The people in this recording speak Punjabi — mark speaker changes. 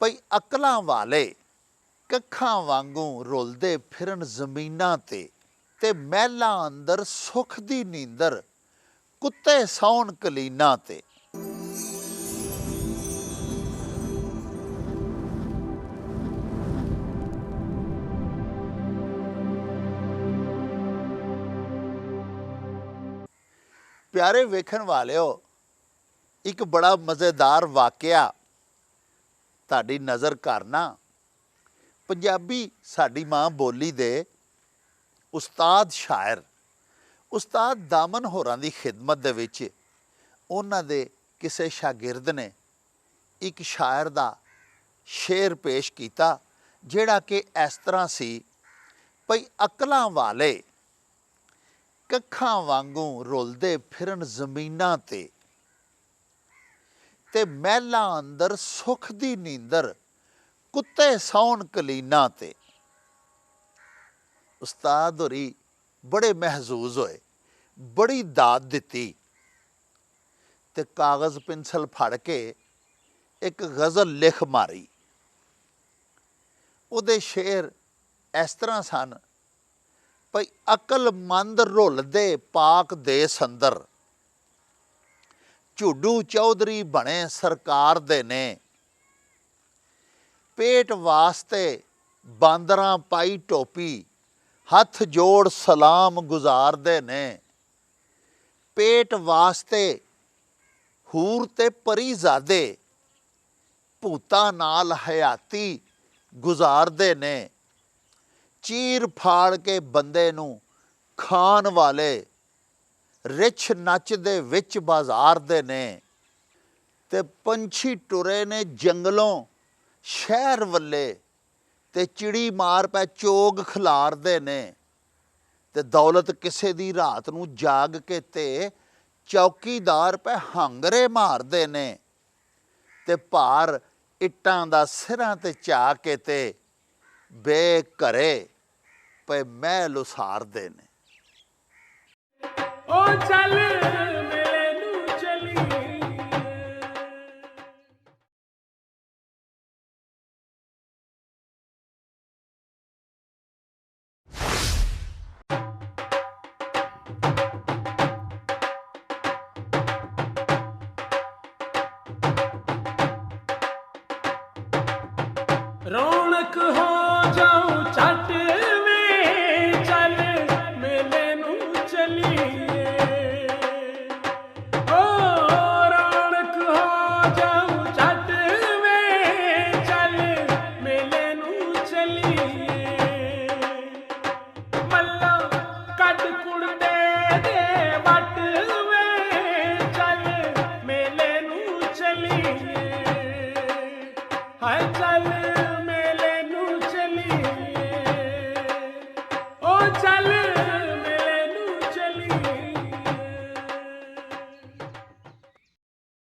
Speaker 1: ਭਈ ਅਕਲਾਂ ਵਾਲੇ ਕੱਖਾਂ ਵਾਂਗੂ ਰੁਲਦੇ ਫਿਰਨ ਜ਼ਮੀਨਾਂ ਤੇ ਮਹਿਲਾਂ ਅੰਦਰ ਸੁੱਖ ਦੀ ਨੀਂਦਰ ਕੁੱਤੇ ਸੌਣ ਕਲੀਨਾਂ ਤੇ। ਪਿਆਰੇ ਵੇਖਣ ਵਾਲਿਓ, ਇੱਕ ਬੜਾ ਮਜ਼ੇਦਾਰ ਵਾਕਿਆ ਤੁਹਾਡੀ ਨਜ਼ਰ ਕਰਨਾ। ਪੰਜਾਬੀ ਸਾਡੀ ਮਾਂ ਬੋਲੀ ਦੇ ਉਸਤਾਦ ਸ਼ਾਇਰ ਉਸਤਾਦ ਦਾਮਨ ਹੋਰਾਂ ਦੀ ਖਿਦਮਤ ਦੇ ਵਿੱਚ ਉਹਨਾਂ ਦੇ ਕਿਸੇ ਸ਼ਾਗਿਰਦ ਨੇ ਇੱਕ ਸ਼ਾਇਰ ਦਾ ਸ਼ੇਰ ਪੇਸ਼ ਕੀਤਾ, ਜਿਹੜਾ ਕਿ ਇਸ ਤਰ੍ਹਾਂ ਸੀ, ਭਈ ਅਕਲਾਂ ਵਾਲੇ ਕੱਖਾਂ ਵਾਂਗੂ ਰੁਲਦੇ ਫਿਰਨ ਜ਼ਮੀਨਾਂ ਤੇ ਮਹਿਲਾਂ ਅੰਦਰ ਸੁੱਖ ਦੀ ਨੀਂਦਰ ਕੁੱਤੇ ਸੌਣ ਕਲੀਨਾਂ ਤੇ। ਉਸਤਾਦ ਹੋਰੀ ਬੜੇ ਮਹਿਜ਼ੂਜ਼ ਹੋਏ, ਬੜੀ ਦਾਤ ਦਿੱਤੀ ਤੇ ਕਾਗਜ਼ ਪੈਨਸਲ ਫੜ ਕੇ ਇੱਕ ਗਜ਼ਲ ਲਿਖ ਮਾਰੀ। ਉਹਦੇ ਸ਼ੇਰ ਇਸ ਤਰ੍ਹਾਂ ਸਨ, ਭਈ ਅਕਲਮੰਦ ਰੁਲਦੇ ਪਾਕ ਦੇਸ ਅੰਦਰ, ਝੁੱਡੂ ਚੌਧਰੀ ਬਣੇ ਸਰਕਾਰ ਦੇ ਨੇ, ਪੇਟ ਵਾਸਤੇ ਬਾਂਦਰਾਂ ਪਾਈ ਟੋਪੀ, ਹੱਥ ਜੋੜ ਸਲਾਮ ਗੁਜ਼ਾਰਦੇ ਨੇ, ਪੇਟ ਵਾਸਤੇ ਹੂਰ ਤੇ ਪਰੀਜ਼ਾਦੇ ਭੂਤਾਂ ਨਾਲ ਹਯਾਤੀ ਗੁਜ਼ਾਰਦੇ ਨੇ, ਚੀਰ ਫਾੜ ਕੇ ਬੰਦੇ ਨੂੰ ਖਾਣ ਵਾਲੇ ਰਿਛ ਨੱਚ ਦੇ ਵਿੱਚ ਬਾਜ਼ਾਰ ਦੇ ਨੇ, ਤੇ ਪੰਛੀ ਟੁਰੇ ਨੇ ਜੰਗਲੋਂ ਸ਼ਹਿਰ ਵੱਲੇ, ਤੇ ਚਿੜੀ ਮਾਰ ਪੈ ਚੋਗ ਖਿਲਾਰਦੇ ਨੇ, ਤੇ ਦੌਲਤ ਕਿਸੇ ਦੀ ਰਾਤ ਨੂੰ ਜਾਗ ਕੇ ਤੇ ਚੌਕੀਦਾਰ ਪੈ ਹਾਂਗਰੇ ਮਾਰਦੇ ਨੇ, ਤੇ ਭਾਰ ਇੱਟਾਂ ਦਾ ਸਿਰਾਂ ਤੇ ਚਾ ਕੇ ਤੇ ਬੇਘਰੇ ਪਏ ਮਹਿਲ ਉਸਾਰਦੇ ਨੇ।
Speaker 2: ਓ ਚੱਲ ਮੇਲੇ ਨੂੰ ਚਲੀਏ, ਰੌਣਕ ਹੋ ਜਾਊ ਛੱਟ ਵੇ, ਚੱਲ ਮੇਲੇ ਨੂੰ ਚਲੀਏ। ਓ ਰੌਣਕ ਹੋ ਜਾਊ ਛੱਟ ਵੇ, ਚੱਲ ਮੇਲੇ ਨੂੰ ਚਲੀਏ। ਮੱਲਾ ਕੱਢ ਕੁੜਦੇ ਦੇ ਵੱਟ ਵੇ, ਚੱਲ ਮੇਲੇ ਨੂੰ ਚਲੀਏ। ਹਾਏ ਚੱਲ ਮੇਲੇ ਨੂੰ ਚਲੀਏ, ਓ ਚੱਲ